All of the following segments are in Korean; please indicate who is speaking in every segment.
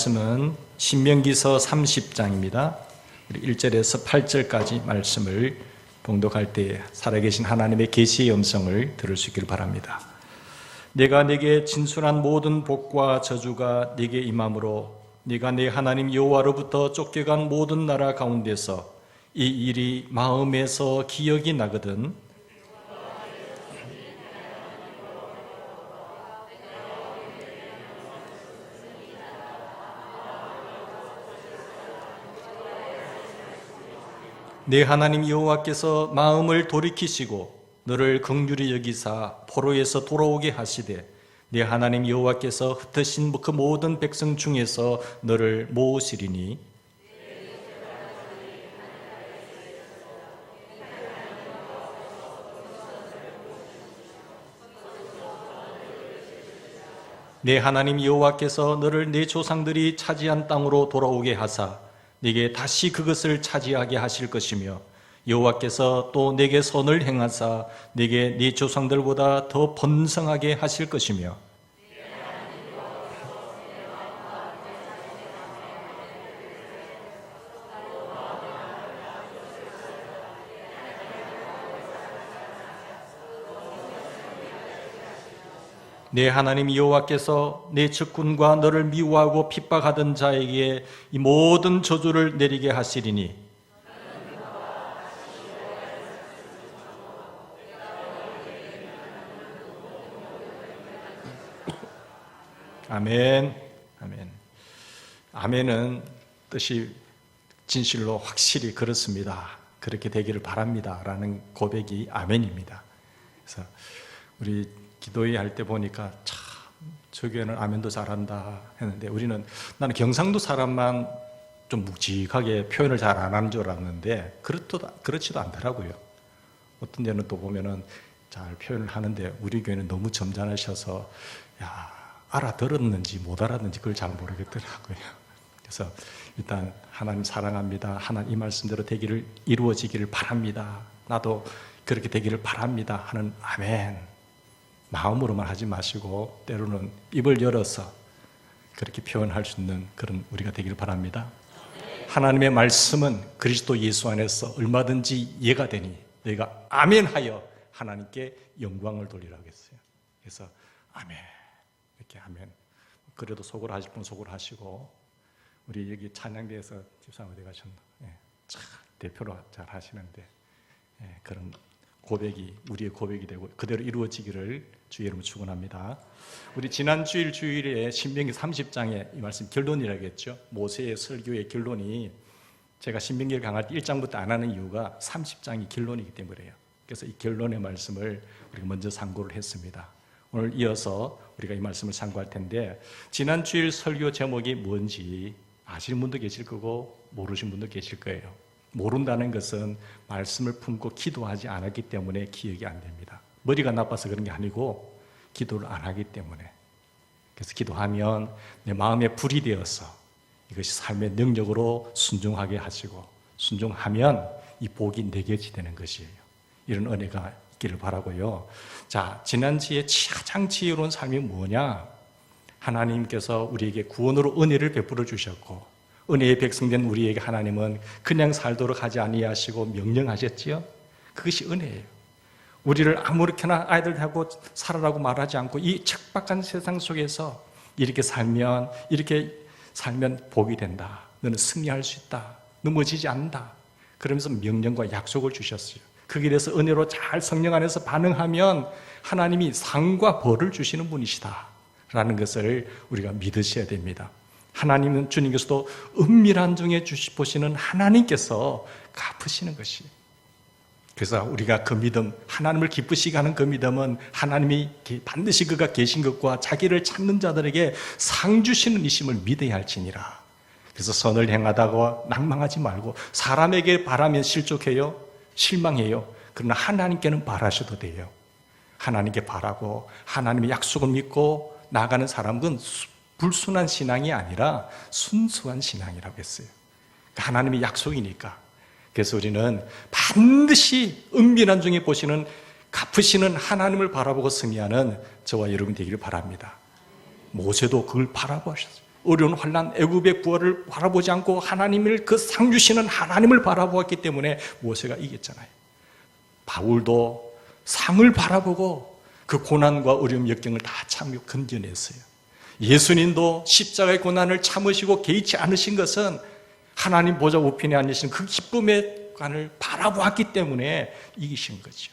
Speaker 1: 말씀은 신명기서 30장입니다. 우리 1절에서 8절까지 말씀을 봉독할 때 살아계신 하나님의 계시의 음성을 들을 수 있기를 바랍니다. 내가 네게 진술한 모든 복과 저주가 네게 임함으로 네가 네 하나님 여호와로부터 쫓겨간 모든 나라 가운데서 이 일이 마음에서 기억이 나거든 내 하나님 여호와께서 마음을 돌이키시고 너를 긍휼히 여기사 포로에서 돌아오게 하시되 내 하나님 여호와께서 흩으신 그 모든 백성 중에서 너를 모으시리니 내 하나님 여호와께서 너를 내 조상들이 차지한 땅으로 돌아오게 하사 네게 다시 그것을 차지하게 하실 것이며 여호와께서 또 네게 선을 행하사 네게 네 조상들보다 더 번성하게 하실 것이며 내 하나님 여호와께서 내 적군과 너를 미워하고 핍박하던 자에게 이 모든 저주를 내리게 하시리니 아멘. 아멘. 아멘은 뜻이 진실로 확실히 그렇습니다. 그렇게 되기를 바랍니다. 라는 고백이 아멘입니다. 그래서 우리 기도회 할 때 보니까 참 저 교회는 아멘도 잘한다 했는데 우리는 나는 경상도 사람만 좀 묵직하게 표현을 잘 안 하는 줄 알았는데 그렇지도 않더라고요. 어떤 데는 또 보면은 잘 표현을 하는데 우리 교회는 너무 점잖으셔서 알아들었는지 못 알았는지 그걸 잘 모르겠더라고요. 그래서 일단 하나님 사랑합니다. 하나님 이 말씀대로 되기를 이루어지기를 바랍니다. 나도 그렇게 되기를 바랍니다 하는 아멘. 마음으로만 하지 마시고 때로는 입을 열어서 그렇게 표현할 수 있는 그런 우리가 되기를 바랍니다. 하나님의 말씀은 그리스도 예수 안에서 얼마든지 이해가 되니 너희가 아멘하여 하나님께 영광을 돌리라고 했어요. 그래서 아멘 이렇게 아멘. 그래도 속으로 하실 분 속으로 하시고 우리 여기 찬양대에서 집사님 어디 가셨나? 참 대표로 잘 하시는데 그런 고백이 우리의 고백이 되고 그대로 이루어지기를 주의 이름으로 축원합니다. 우리 지난 주일에 신명기 30장의 이 말씀 결론이라겠죠. 모세의 설교의 결론이 제가 신명기를 강할 때 1장부터 안 하는 이유가 30장이 결론이기 때문에요. 그래서 이 결론의 말씀을 우리가 먼저 상고를 했습니다. 오늘 이어서 우리가 이 말씀을 상고할 텐데 지난 주일 설교 제목이 뭔지 아시는 분도 계실 거고 모르신 분도 계실 거예요. 모른다는 것은 말씀을 품고 기도하지 않았기 때문에 기억이 안 됩니다. 머리가 나빠서 그런 게 아니고 기도를 안 하기 때문에. 그래서 기도하면 내 마음에 불이 되어서 이것이 삶의 능력으로 순종하게 하시고 순종하면 이 복이 내게 지되는 것이에요. 이런 은혜가 있기를 바라고요. 자, 지난주에 가장 지혜로운 삶이 뭐냐? 하나님께서 우리에게 구원으로 은혜를 베풀어 주셨고 은혜의 백성된 우리에게 하나님은 그냥 살도록 하지 아니하시고 명령하셨지요. 그것이 은혜예요. 우리를 아무렇게나 아이들하고 살아라고 말하지 않고 이 척박한 세상 속에서 이렇게 살면 복이 된다. 너는 승리할 수 있다. 넘어지지 않는다. 그러면서 명령과 약속을 주셨어요. 그 길에서 은혜로 잘 성령 안에서 반응하면 하나님이 상과 벌을 주시는 분이시다 라는 것을 우리가 믿으셔야 됩니다. 하나님은 주님께서도 은밀한 중에 보시는 하나님께서 갚으시는 것이에요. 그래서 우리가 그 믿음, 하나님을 기쁘시게 하는 그 믿음은 하나님이 반드시 그가 계신 것과 자기를 찾는 자들에게 상 주시는 이심을 믿어야 할지니라. 그래서 선을 행하다가 낭망하지 말고 사람에게 바라면 실족해요, 실망해요. 그러나 하나님께는 바라셔도 돼요. 하나님께 바라고 하나님의 약속을 믿고 나가는 사람은 불순한 신앙이 아니라 순수한 신앙이라고 했어요. 하나님의 약속이니까. 그래서 우리는 반드시 은밀한 중에 보시는 갚으시는 하나님을 바라보고 승리하는 저와 여러분 되기를 바랍니다. 모세도 그걸 바라보셨어요. 어려운 환난, 애굽의 부활을 바라보지 않고 하나님을, 그 상 주시는 하나님을 바라보았기 때문에 모세가 이겼잖아요. 바울도 상을 바라보고 그 고난과 어려움, 역경을 다 참고 견뎌냈어요. 예수님도 십자가의 고난을 참으시고 개의치 않으신 것은 하나님 보좌 우편에 앉으신 그 기쁨의 관을 바라보았기 때문에 이기신 거죠.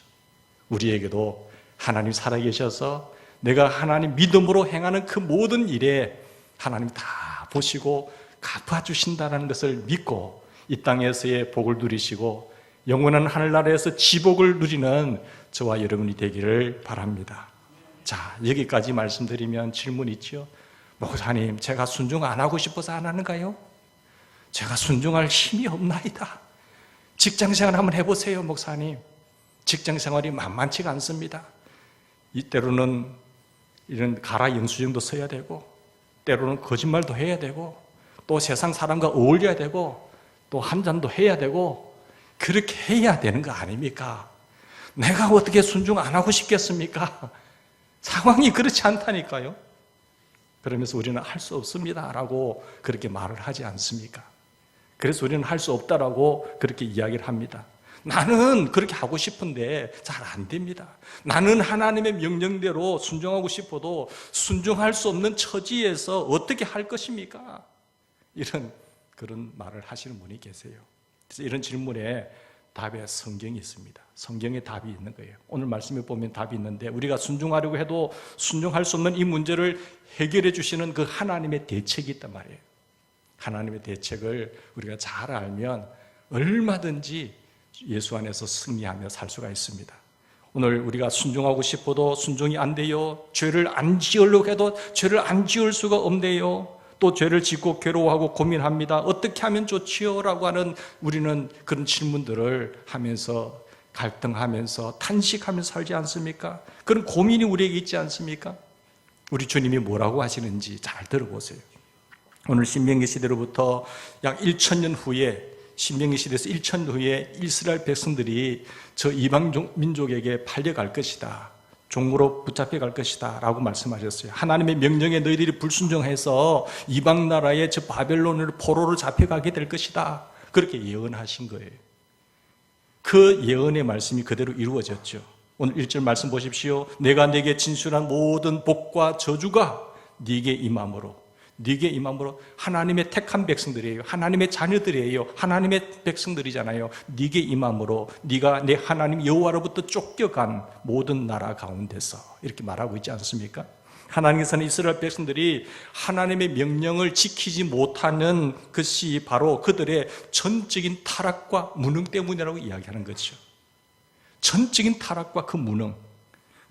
Speaker 1: 우리에게도 하나님 살아계셔서 내가 하나님 믿음으로 행하는 그 모든 일에 하나님 다 보시고 갚아주신다는 것을 믿고 이 땅에서의 복을 누리시고 영원한 하늘나라에서 지복을 누리는 저와 여러분이 되기를 바랍니다. 자, 여기까지 말씀드리면 질문이 있죠. 목사님, 제가 순종 안 하고 싶어서 안 하는가요? 제가 순종할 힘이 없나이다. 직장생활 한번 해보세요, 목사님. 직장생활이 만만치가 않습니다. 이때로는 이런 가라 영수증도 써야 되고, 때로는 거짓말도 해야 되고, 또 세상 사람과 어울려야 되고, 또 한 잔도 해야 되고, 그렇게 해야 되는 거 아닙니까? 내가 어떻게 순종 안 하고 싶겠습니까? 상황이 그렇지 않다니까요. 그러면서 우리는 할 수 없습니다 라고 그렇게 말을 하지 않습니까? 그래서 우리는 할 수 없다라고 그렇게 이야기를 합니다. 나는 그렇게 하고 싶은데 잘 안 됩니다. 나는 하나님의 명령대로 순종하고 싶어도 순종할 수 없는 처지에서 어떻게 할 것입니까? 이런 그런 말을 하시는 분이 계세요. 그래서 이런 질문에 답에 성경이 있습니다. 성경에 답이 있는 거예요. 오늘 말씀에 보면 답이 있는데, 우리가 순종하려고 해도 순종할 수 없는 이 문제를 해결해 주시는 그 하나님의 대책이 있단 말이에요. 하나님의 대책을 우리가 잘 알면 얼마든지 예수 안에서 승리하며 살 수가 있습니다. 오늘 우리가 순종하고 싶어도 순종이 안 돼요. 죄를 안 지으려고 해도 죄를 안 지을 수가 없네요. 또 죄를 짓고 괴로워하고 고민합니다. 어떻게 하면 좋지요? 라고 하는 우리는 그런 질문들을 하면서 갈등하면서 탄식하면서 살지 않습니까? 그런 고민이 우리에게 있지 않습니까? 우리 주님이 뭐라고 하시는지 잘 들어보세요. 오늘 신명기 시대로부터 약 1000년 후에, 신명기 시대에서 1000년 후에 이스라엘 백성들이 저 이방 민족에게 팔려갈 것이다, 종으로 붙잡혀갈 것이다 라고 말씀하셨어요. 하나님의 명령에 너희들이 불순종해서 이방 나라에 저 바벨론으로 포로로 잡혀가게 될 것이다, 그렇게 예언하신 거예요. 그 예언의 말씀이 그대로 이루어졌죠. 오늘 1절 말씀 보십시오. 내가 네게 진술한 모든 복과 저주가 네게 임함으로, 네게 임함으로. 하나님의 택한 백성들이에요. 하나님의 자녀들이에요. 하나님의 백성들이잖아요. 네게 임함으로 네가 내 하나님 여호와로부터 쫓겨간 모든 나라 가운데서, 이렇게 말하고 있지 않습니까? 하나님께서는 이스라엘 백성들이 하나님의 명령을 지키지 못하는 것이 바로 그들의 전적인 타락과 무능 때문이라고 이야기하는 거죠. 전적인 타락과 그 무능.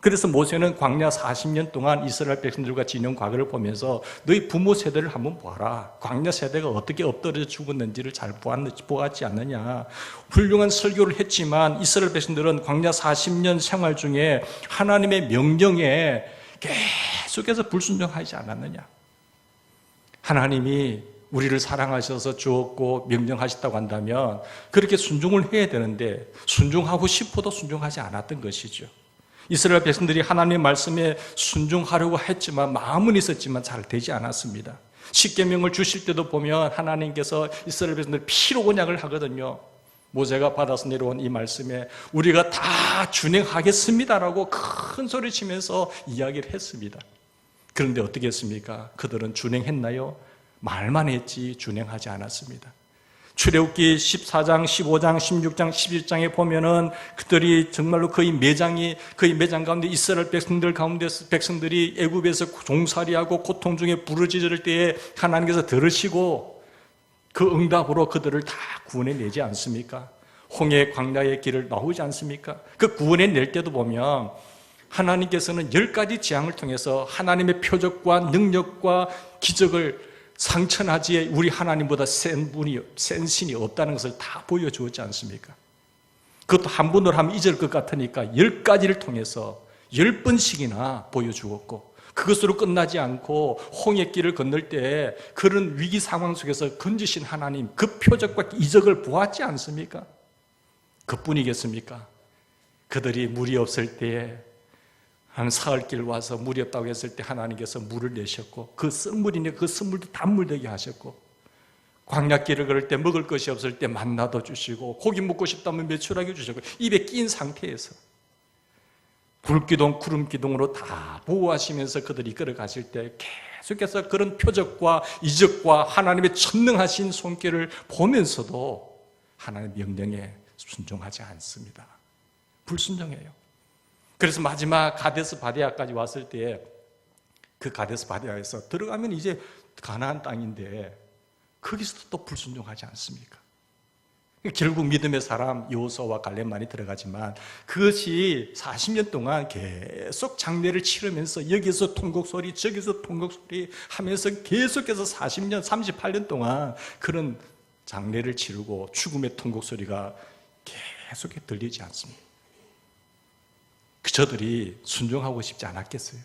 Speaker 1: 그래서 모세는 광야 40년 동안 이스라엘 백성들과 지낸 과거를 보면서 너희 부모 세대를 한번 보아라. 광야 세대가 어떻게 엎드려 죽었는지를 잘 보았지 않느냐. 훌륭한 설교를 했지만 이스라엘 백성들은 광야 40년 생활 중에 하나님의 명령에 계속해서 불순종하지 않았느냐. 하나님이 우리를 사랑하셔서 주었고 명령하셨다고 한다면 그렇게 순종을 해야 되는데 순종하고 싶어도 순종하지 않았던 것이죠. 이스라엘 백성들이 하나님의 말씀에 순종하려고 했지만, 마음은 있었지만 잘 되지 않았습니다. 십계명을 주실 때도 보면 하나님께서 이스라엘 백성들 피로 언약을 하거든요. 모세가 받아서 내려온 이 말씀에 우리가 다 준행하겠습니다라고 큰 소리 치면서 이야기를 했습니다. 그런데 어떻게 했습니까? 그들은 준행했나요? 말만 했지 준행하지 않았습니다. 출애굽기 14장, 15장, 16장, 11장에 보면은 그들이 정말로 거의 매장 가운데 이스라엘 백성들 가운데서 백성들이 애굽에서 종살이하고 고통 중에 부르짖을 때에 하나님께서 들으시고 그 응답으로 그들을 다 구원해내지 않습니까? 홍해 광야의 길을 나오지 않습니까? 그 구원해낼 때도 보면 하나님께서는 10가지 재앙을 통해서 하나님의 표적과 능력과 기적을 상천하지에 우리 하나님보다 센 신이 없다는 것을 다 보여주었지 않습니까? 그것도 한 번으로 하면 잊을 것 같으니까 10가지를 통해서 10번씩이나 보여주었고, 그것으로 끝나지 않고 홍해길을 건널 때 그런 위기 상황 속에서 건지신 하나님, 그 표적과 이적을 보았지 않습니까? 그뿐이겠습니까? 그들이 물이 없을 때에 한 사흘길 와서 물이 없다고 했을 때 하나님께서 물을 내셨고, 그 썩물이니 그 썩물도 단물되게 하셨고, 광야길을 걸을 때 먹을 것이 없을 때 만나도 주시고, 고기 먹고 싶다면 메추라기 주셨고, 입에 낀 상태에서 불기둥 구름기둥으로 다 보호하시면서 그들이 걸어가실 때 계속해서 그런 표적과 이적과 하나님의 천능하신 손길을 보면서도 하나님의 명령에 순종하지 않습니다. 불순종해요. 그래서 마지막 가데스 바네아까지 왔을 때, 그 가데스 바네아에서 들어가면 이제 가나안 땅인데 거기서도 또 불순종하지 않습니까? 결국 믿음의 사람 여호수아와 갈렙만이 들어가지만, 그것이 40년 동안 계속 장례를 치르면서 여기서 통곡소리 저기서 통곡소리 하면서 계속해서 40년 38년 동안 그런 장례를 치르고 죽음의 통곡소리가 계속 들리지 않습니다. 저들이 순종하고 싶지 않았겠어요?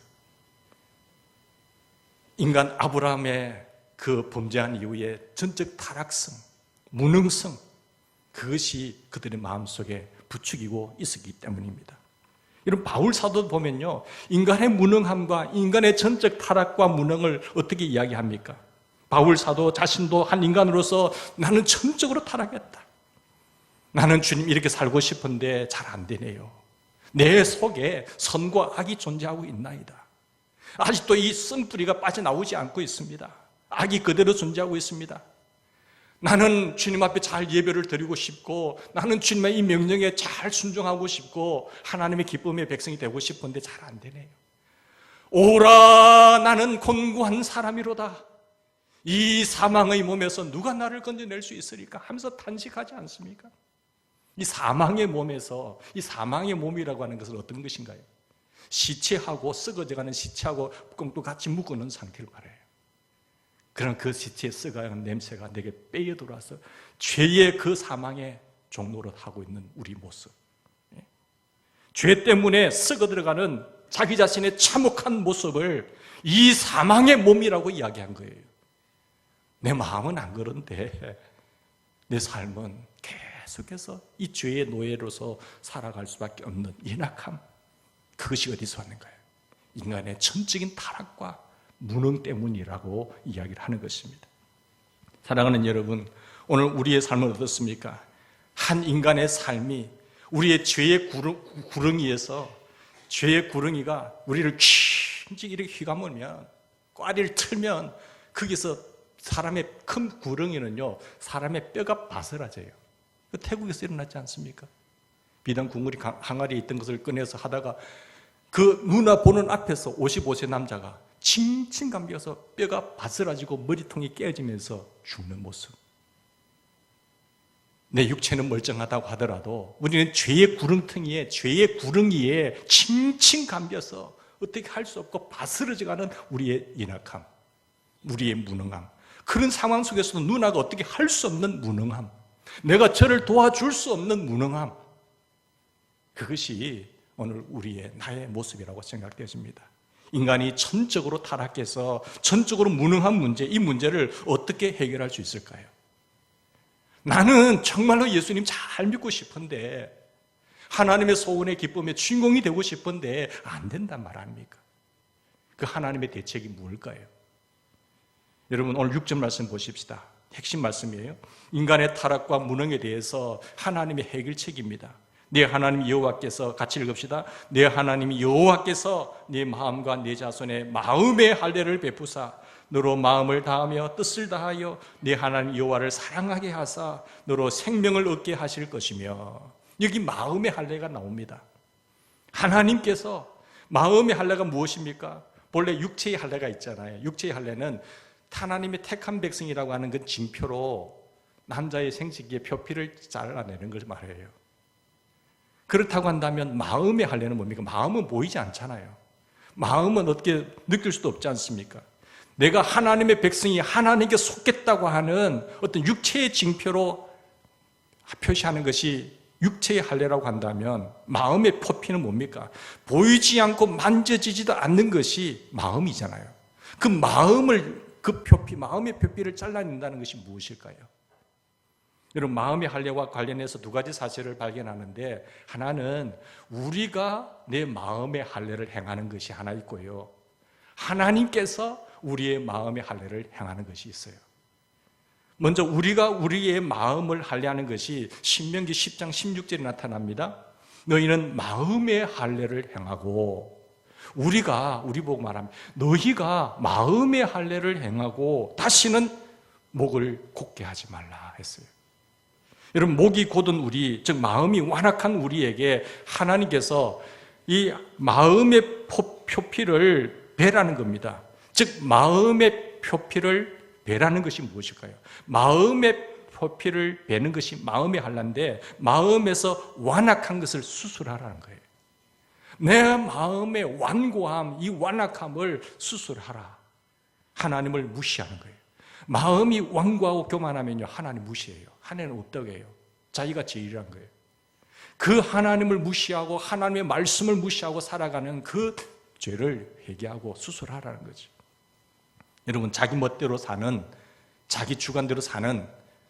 Speaker 1: 인간 아브라함의 그 범죄한 이후에 전적 타락성, 무능성, 그것이 그들의 마음속에 부추기고 있었기 때문입니다. 이런 바울 사도도 보면요, 인간의 무능함과 인간의 전적 타락과 무능을 어떻게 이야기합니까? 바울 사도 자신도 한 인간으로서 나는 전적으로 타락했다. 나는 주님 이렇게 살고 싶은데 잘 안 되네요. 내 속에 선과 악이 존재하고 있나이다. 아직도 이 쓴뿌리가 빠져나오지 않고 있습니다. 악이 그대로 존재하고 있습니다. 나는 주님 앞에 잘 예배를 드리고 싶고, 나는 주님의 이 명령에 잘 순종하고 싶고, 하나님의 기쁨의 백성이 되고 싶은데 잘 안 되네요. 오라, 나는 곤고한 사람이로다. 이 사망의 몸에서 누가 나를 건져낼 수 있으리까 하면서 탄식하지 않습니까? 이 사망의 몸에서, 이 사망의 몸이라고 하는 것은 어떤 것인가요? 시체하고 썩어져가는 시체하고 꽁도 같이 묶어놓은 상태를 말해요. 그런 그 시체에 썩어가는 냄새가 내게 빼어 들어와서 죄의 그 사망의 종로를 하고 있는 우리 모습, 죄 때문에 썩어 들어가는 자기 자신의 참혹한 모습을 이 사망의 몸이라고 이야기한 거예요. 내 마음은 안 그런데 내 삶은 계속해서 이 죄의 노예로서 살아갈 수밖에 없는 연약함, 그것이 어디서 왔는가요? 인간의 전적인 타락과 무능 때문이라고 이야기를 하는 것입니다. 사랑하는 여러분, 오늘 우리의 삶은 어떻습니까? 한 인간의 삶이 우리의 죄의 구렁이에서, 죄의 구렁이가 우리를 킹찍 이렇게 휘감으면, 꽈리를 틀면 거기서 사람의 큰 구렁이는요, 사람의 뼈가 바스라져요. 태국에서 일어났지 않습니까? 비단 국물이 항아리에 있던 것을 꺼내서 하다가 그 누나 보는 앞에서 55세 남자가 칭칭 감겨서 뼈가 바스라지고 머리통이 깨어지면서 죽는 모습. 내 육체는 멀쩡하다고 하더라도 우리는 죄의 구렁텅이에, 죄의 구렁이에 칭칭 감겨서 어떻게 할 수 없고 바스러져가는 우리의 연약함, 우리의 무능함, 그런 상황 속에서도 누나가 어떻게 할 수 없는 무능함, 내가 저를 도와줄 수 없는 무능함, 그것이 오늘 나의 모습이라고 생각되어집니다. 인간이 전적으로 타락해서 전적으로 무능한 문제, 이 문제를 어떻게 해결할 수 있을까요? 나는 정말로 예수님 잘 믿고 싶은데, 하나님의 소원의 기쁨의 주인공이 되고 싶은데 안 된단 말 아닙니까? 그 하나님의 대책이 뭘까요? 여러분, 오늘 6절 말씀 보십시다. 핵심 말씀이에요. 인간의 타락과 무능에 대해서 하나님의 해결책입니다. 네 하나님 여호와께서, 같이 읽읍시다. 네 하나님 여호와께서 네 마음과 네 자손의 마음의 할례를 베푸사 너로 마음을 다하며 뜻을 다하여 네 하나님 여호와를 사랑하게 하사 너로 생명을 얻게 하실 것이며, 여기 마음의 할례가 나옵니다. 하나님께서 마음의 할례가 무엇입니까? 본래 육체의 할례가 있잖아요. 육체의 할례는 하나님의 택한 백성이라고 하는 그 징표로 남자의 생식기에 표피를 잘라내는 걸 말해요. 그렇다고 한다면 마음의 할례는 뭡니까? 마음은 보이지 않잖아요. 마음은 어떻게 느낄 수도 없지 않습니까? 내가 하나님의 백성이 하나님께 속겠다고 하는 어떤 육체의 징표로 표시하는 것이 육체의 할례라고 한다면, 마음의 표피는 뭡니까? 보이지 않고 만져지지도 않는 것이 마음이잖아요. 그 마음을, 그 표피, 마음의 표피를 잘라낸다는 것이 무엇일까요? 여러분, 마음의 할례와 관련해서 두 가지 사실을 발견하는데, 하나는 우리가 내 마음의 할례를 행하는 것이 하나 있고요, 하나님께서 우리의 마음의 할례를 행하는 것이 있어요. 먼저 우리가 우리의 마음을 할례하는 것이 신명기 10장 16절에 나타납니다. 너희는 마음의 할례를 행하고, 우리 보고 말합니다. 너희가 마음의 할례를 행하고 다시는 목을 곧게 하지 말라 했어요. 여러분, 목이 곧은 우리, 즉 마음이 완악한 우리에게 하나님께서 이 마음의 표피를 배라는 겁니다. 즉 마음의 표피를 배라는 것이 무엇일까요? 마음의 표피를 베는 것이 마음의 할례인데, 마음에서 완악한 것을 수술하라는 거예요. 내 마음의 완고함, 이 완악함을 수술하라. 하나님을 무시하는 거예요. 마음이 완고하고 교만하면요, 하나님 무시해요. 하나님 없다고 해요. 자기가 제일이란 거예요. 그 하나님을 무시하고 하나님의 말씀을 무시하고 살아가는 그 죄를 회개하고 수술하라는 거죠. 여러분, 자기 멋대로 사는, 자기 주관대로 사는,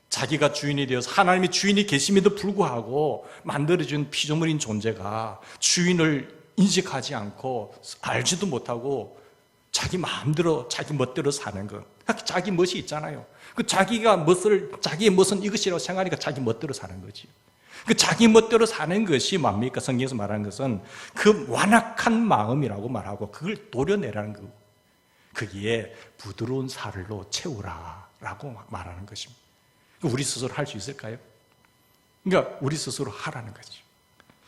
Speaker 1: 자기가 주인이 되어서 하나님이 주인이 계심에도 불구하고 만들어준 피조물인 존재가 주인을 인식하지 않고 알지도 못하고 자기 마음대로, 자기 멋대로 사는 것. 자기 멋이 있잖아요. 그 자기의 멋은 이것이라고 생각하니까 자기 멋대로 사는 거지. 그 자기 멋대로 사는 것이 뭡니까? 성경에서 말하는 것은 그 완악한 마음이라고 말하고 그걸 도려내라는 거고, 거기에 부드러운 살로 채우라라고 말하는 것입니다. 우리 스스로 할 수 있을까요? 그러니까 우리 스스로 하라는 거죠.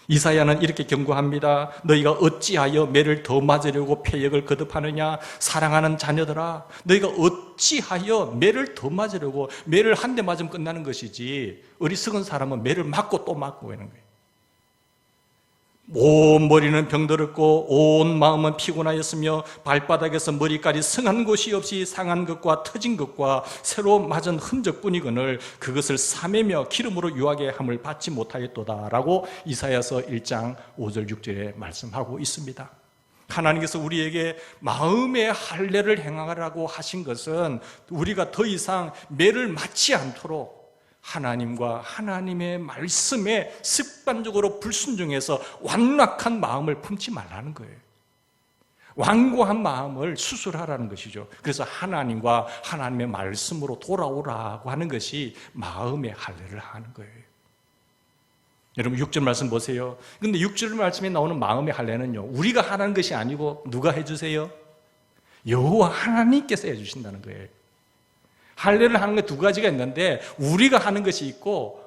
Speaker 1: 이사야는 이렇게 경고합니다. 너희가 어찌하여 매를 더 맞으려고 패역을 거듭하느냐? 사랑하는 자녀들아, 너희가 어찌하여 매를 더 맞으려고, 매를 한 대 맞으면 끝나는 것이지, 어리석은 사람은 매를 맞고 또 맞고 하는 거예요. 온 머리는 병들었고 온 마음은 피곤하였으며 발바닥에서 머리까지 성한 곳이 없이 상한 것과 터진 것과 새로 맞은 흔적뿐이거늘 그것을 사매며 기름으로 유하게 함을 받지 못하였도다 라고 이사야서 1장 5절 6절에 말씀하고 있습니다. 하나님께서 우리에게 마음의 할례를 행하라고 하신 것은 우리가 더 이상 매를 맞지 않도록 하나님과 하나님의 말씀에 습관적으로 불순종해서 완악한 마음을 품지 말라는 거예요. 완고한 마음을 수술하라는 것이죠. 그래서 하나님과 하나님의 말씀으로 돌아오라고 하는 것이 마음의 할례를 하는 거예요. 여러분 6절 말씀 보세요. 근데 6절 말씀에 나오는 마음의 할례는요, 우리가 하는 것이 아니고 누가 해주세요? 여호와 하나님께서 해주신다는 거예요. 할례를 하는 게 두 가지가 있는데 우리가 하는 것이 있고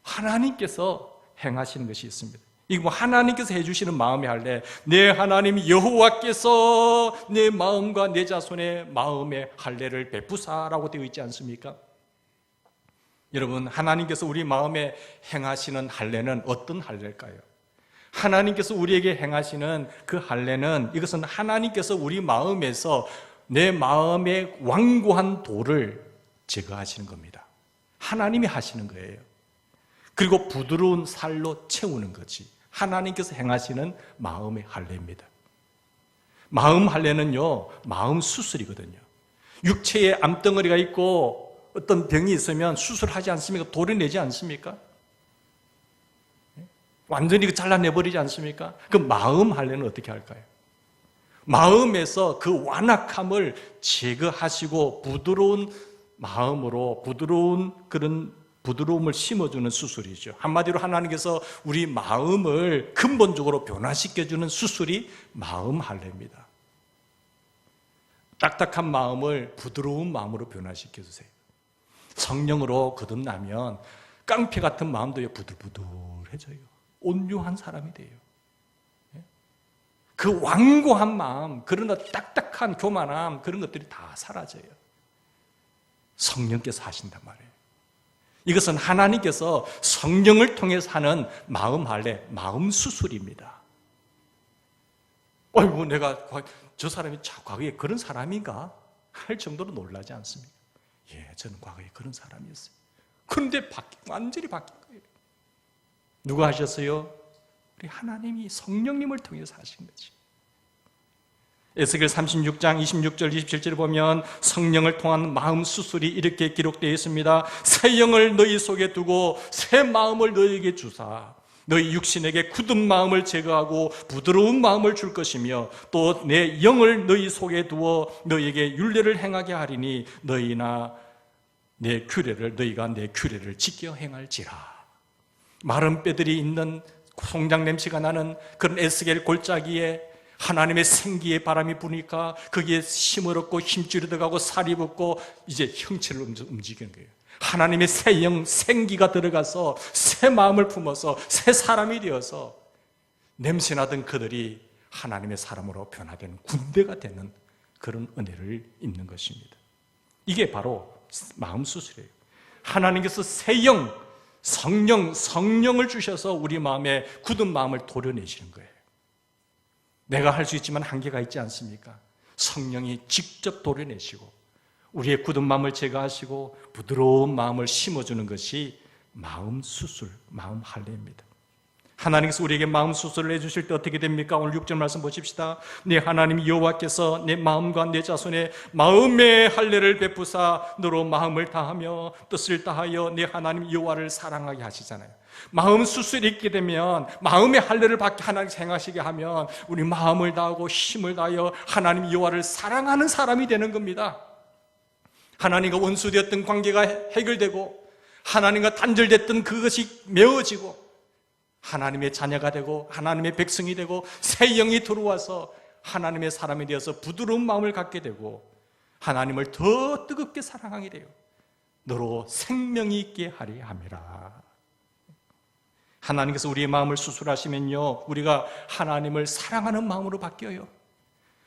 Speaker 1: 하나님께서 행하시는 것이 있습니다. 이거 뭐 하나님께서 해주시는 마음의 할례, 내 하나님 여호와께서 내 마음과 내 자손의 마음의 할례를 베푸사라고 되어 있지 않습니까? 여러분, 하나님께서 우리 마음에 행하시는 할례는 어떤 할례일까요? 하나님께서 우리에게 행하시는 그 할례는, 이것은 하나님께서 우리 마음에서 내 마음의 완고한 돌을 제거하시는 겁니다. 하나님이 하시는 거예요. 그리고 부드러운 살로 채우는 거지. 하나님께서 행하시는 마음의 할례입니다. 마음 할례는요, 마음 수술이거든요. 육체에 암덩어리가 있고 어떤 병이 있으면 수술하지 않습니까? 도려내지 않습니까? 완전히 잘라내버리지 않습니까? 그 마음 할례는 어떻게 할까요? 마음에서 그 완악함을 제거하시고 부드러운 마음으로 그런 부드러움을 심어주는 수술이죠. 한마디로 하나님께서 우리 마음을 근본적으로 변화시켜주는 수술이 마음 할례입니다. 딱딱한 마음을 부드러운 마음으로 변화시켜주세요. 성령으로 거듭나면 깡패 같은 마음도 부들부들해져요. 온유한 사람이 돼요. 그 완고한 마음, 그런 딱딱한 교만함, 그런 것들이 다 사라져요. 성령께서 하신단 말이에요. 이것은 하나님께서 성령을 통해서 하는 마음 할례, 마음 수술입니다. 어이구, 내가 저 사람이 과거에 그런 사람인가? 할 정도로 놀라지 않습니까? 예, 저는 과거에 그런 사람이었어요. 그런데 완전히 바뀐 거예요. 누가 하셨어요? 우리 하나님이 성령님을 통해서 하신 거지. 에스겔 36장 26절 27절에 보면 성령을 통한 마음 수술이 이렇게 기록되어 있습니다. 새 영을 너희 속에 두고 새 마음을 너희에게 주사 너희 육신에게 굳은 마음을 제거하고 부드러운 마음을 줄 것이며 또 내 영을 너희 속에 두어 너희에게 율례를 행하게 하리니 너희가 내 규례를 지켜 행할지라. 마른 뼈들이 있는 송장 냄새가 나는 그런 에스겔 골짜기에 하나님의 생기의 바람이 부니까 거기에 힘을 얻고 힘줄이 들어가고 살이 붙고 이제 형체를 움직이는 거예요. 하나님의 새 영, 생기가 들어가서 새 마음을 품어서 새 사람이 되어서 냄새나던 그들이 하나님의 사람으로 변화되는 군대가 되는 그런 은혜를 입는 것입니다. 이게 바로 마음 수술이에요. 하나님께서 새 영, 성령을 주셔서 우리 마음에 굳은 마음을 도려내시는 거예요. 내가 할 수 있지만 한계가 있지 않습니까? 성령이 직접 도려내시고 우리의 굳은 마음을 제거하시고 부드러운 마음을 심어주는 것이 마음 수술, 마음 할례입니다. 하나님께서 우리에게 마음 수술을 해주실 때 어떻게 됩니까? 오늘 6절 말씀 보십시다. 네 하나님 여호와께서 내 마음과 내 자손의 마음의 할례를 베푸사 너로 마음을 다하며 뜻을 다하여 내 하나님 여호와를 사랑하게 하시잖아요. 마음 수술이 있게 되면 마음의 할례를 받게 하나님 행하시게 하면 우리 마음을 다하고 힘을 다하여 하나님 여호와를 사랑하는 사람이 되는 겁니다. 하나님과 원수되었던 관계가 해결되고 하나님과 단절됐던 그것이 메어지고 하나님의 자녀가 되고 하나님의 백성이 되고 새 영이 들어와서 하나님의 사람이 되어서 부드러운 마음을 갖게 되고 하나님을 더 뜨겁게 사랑하게 돼요. 너로 생명이 있게 하리 함이라. 하나님께서 우리의 마음을 수술하시면요 우리가 하나님을 사랑하는 마음으로 바뀌어요.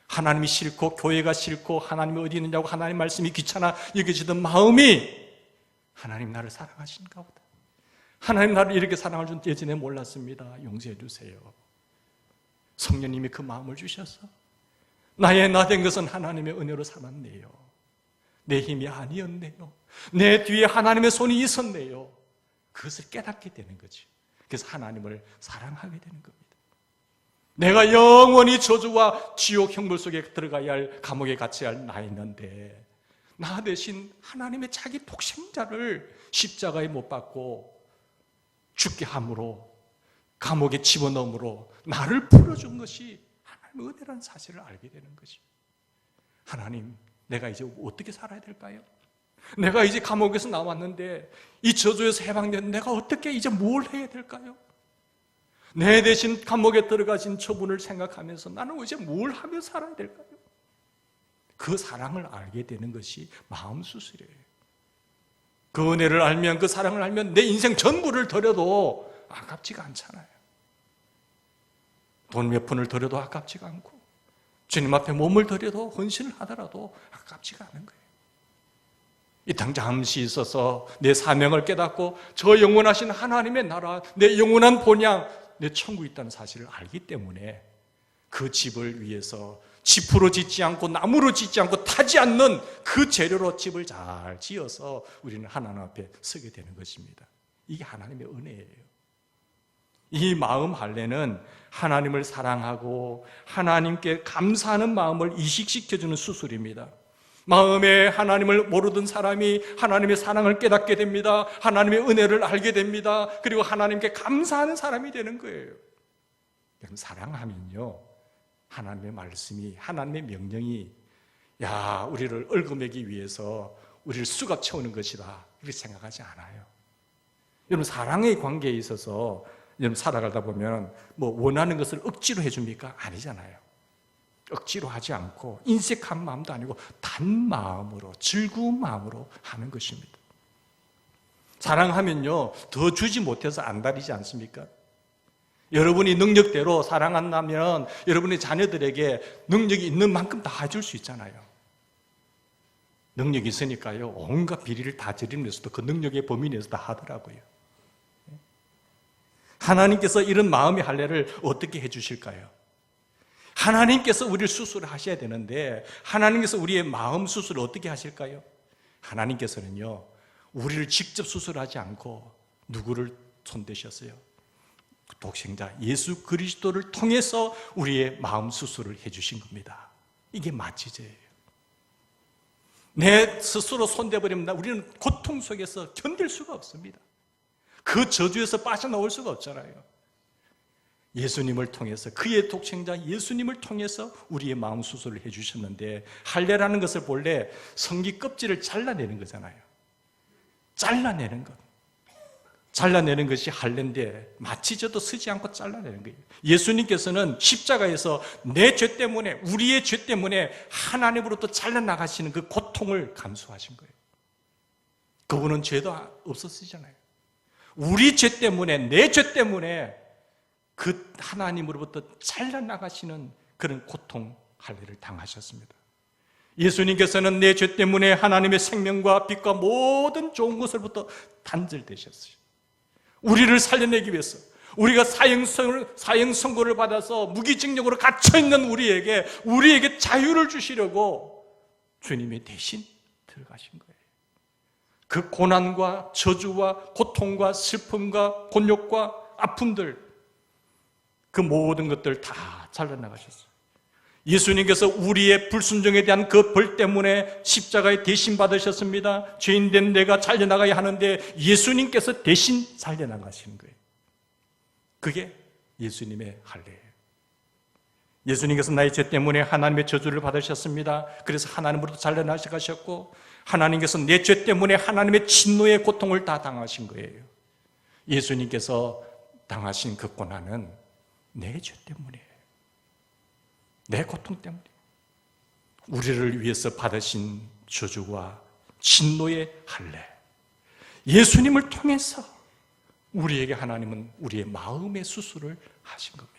Speaker 1: 하나님이 싫고 교회가 싫고 하나님이 어디 있느냐고 하나님 말씀이 귀찮아 여겨지던 마음이 하나님 나를 사랑하신가 보다. 하나님 나를 이렇게 사랑할 줄 예전에 몰랐습니다. 용서해 주세요. 성령님이 그 마음을 주셔서 나의 나 된 것은 하나님의 은혜로 살았네요. 내 힘이 아니었네요. 내 뒤에 하나님의 손이 있었네요. 그것을 깨닫게 되는 거죠. 그래서 하나님을 사랑하게 되는 겁니다. 내가 영원히 저주와 지옥 형벌 속에 들어가야 할 감옥에 갇혀야 할 나였는데 나 대신 하나님의 자기 독생자를 십자가에 못 박고 죽게 함으로 감옥에 집어넣음으로 나를 풀어준 것이 하나님의 은혜라는 사실을 알게 되는 것이죠. 하나님, 내가 이제 어떻게 살아야 될까요? 내가 이제 감옥에서 나왔는데 이 저주에서 해방된 내가 어떻게 이제 뭘 해야 될까요? 내 대신 감옥에 들어가신 처분을 생각하면서 나는 이제 뭘 하며 살아야 될까요? 그 사랑을 알게 되는 것이 마음 수술이에요. 그 은혜를 알면, 그 사랑을 알면 내 인생 전부를 드려도 아깝지가 않잖아요. 돈 몇 푼을 드려도 아깝지가 않고 주님 앞에 몸을 드려도 헌신을 하더라도 아깝지가 않은 거예요. 이 땅 잠시 있어서 내 사명을 깨닫고 저 영원하신 하나님의 나라, 내 영원한 본향, 내 천국이 있다는 사실을 알기 때문에 그 집을 위해서 지프로 짓지 않고 나무로 짓지 않고 타지 않는 그 재료로 집을 잘 지어서 우리는 하나님 앞에 서게 되는 것입니다. 이게 하나님의 은혜예요. 이 마음 할례는 하나님을 사랑하고 하나님께 감사하는 마음을 이식시켜주는 수술입니다. 마음에 하나님을 모르던 사람이 하나님의 사랑을 깨닫게 됩니다. 하나님의 은혜를 알게 됩니다. 그리고 하나님께 감사하는 사람이 되는 거예요. 여러분, 사랑하면요 하나님의 말씀이, 하나님의 명령이 우리를 얽어매기 위해서 우리를 수갑 채우는 것이다 이렇게 생각하지 않아요. 여러분, 사랑의 관계에 있어서 여러분 살아가다 보면 원하는 것을 억지로 해줍니까? 아니잖아요. 억지로 하지 않고 인색한 마음도 아니고 단 마음으로, 즐거운 마음으로 하는 것입니다. 사랑하면요 더 주지 못해서 안달이지 않습니까? 여러분이 능력대로 사랑한다면 여러분의 자녀들에게 능력이 있는 만큼 다 해줄 수 있잖아요. 능력이 있으니까요 온갖 비리를 다 저리면서도 그 능력의 범위 내에서 다 하더라고요. 하나님께서 이런 마음의 할례를 어떻게 해주실까요? 하나님께서 우리를 수술하셔야 되는데 하나님께서 우리의 마음 수술을 어떻게 하실까요? 하나님께서는요 우리를 직접 수술하지 않고 누구를 손대셨어요? 독생자 예수 그리스도를 통해서 우리의 마음 수술을 해주신 겁니다. 이게 마취제예요. 내 스스로 손대버리면 우리는 고통 속에서 견딜 수가 없습니다. 그 저주에서 빠져나올 수가 없잖아요. 예수님을 통해서, 그의 독생자 예수님을 통해서 우리의 마음 수술을 해주셨는데, 할례라는 것을 본래 성기 껍질을 잘라내는 거잖아요. 잘라내는 것. 잘라내는 것이 할례인데 마취제도 쓰지 않고 잘라내는 거예요. 예수님께서는 십자가에서 내 죄 때문에, 우리의 죄 때문에 하나님으로부터 잘라나가시는 그 고통을 감수하신 거예요. 그분은 죄도 없었으잖아요. 우리 죄 때문에, 내 죄 때문에 그 하나님으로부터 잘라나가시는 그런 고통, 할례를 당하셨습니다. 예수님께서는 내 죄 때문에 하나님의 생명과 빛과 모든 좋은 것으로부터 단절되셨어요. 우리를 살려내기 위해서, 우리가 사형 선고를 받아서 무기징역으로 갇혀있는 우리에게 자유를 주시려고 주님이 대신 들어가신 거예요. 그 고난과 저주와 고통과 슬픔과 곤욕과 아픔들, 그 모든 것들 다 잘라나가셨어요. 예수님께서 우리의 불순종에 대한 그 벌 때문에 십자가에 대신 받으셨습니다. 죄인된 내가 잘려나가야 하는데 예수님께서 대신 잘려나가시는 거예요. 그게 예수님의 할례예요. 예수님께서 나의 죄 때문에 하나님의 저주를 받으셨습니다. 그래서 하나님으로부터 잘려나가셨고, 하나님께서 내 죄 때문에 하나님의 진노의 고통을 다 당하신 거예요. 예수님께서 당하신 그 고난은 내 죄 때문이에요. 내 고통 때문에 우리를 위해서 받으신 저주와 진노의 할례, 예수님을 통해서 우리에게 하나님은 우리의 마음의 수술을 하신 겁니다.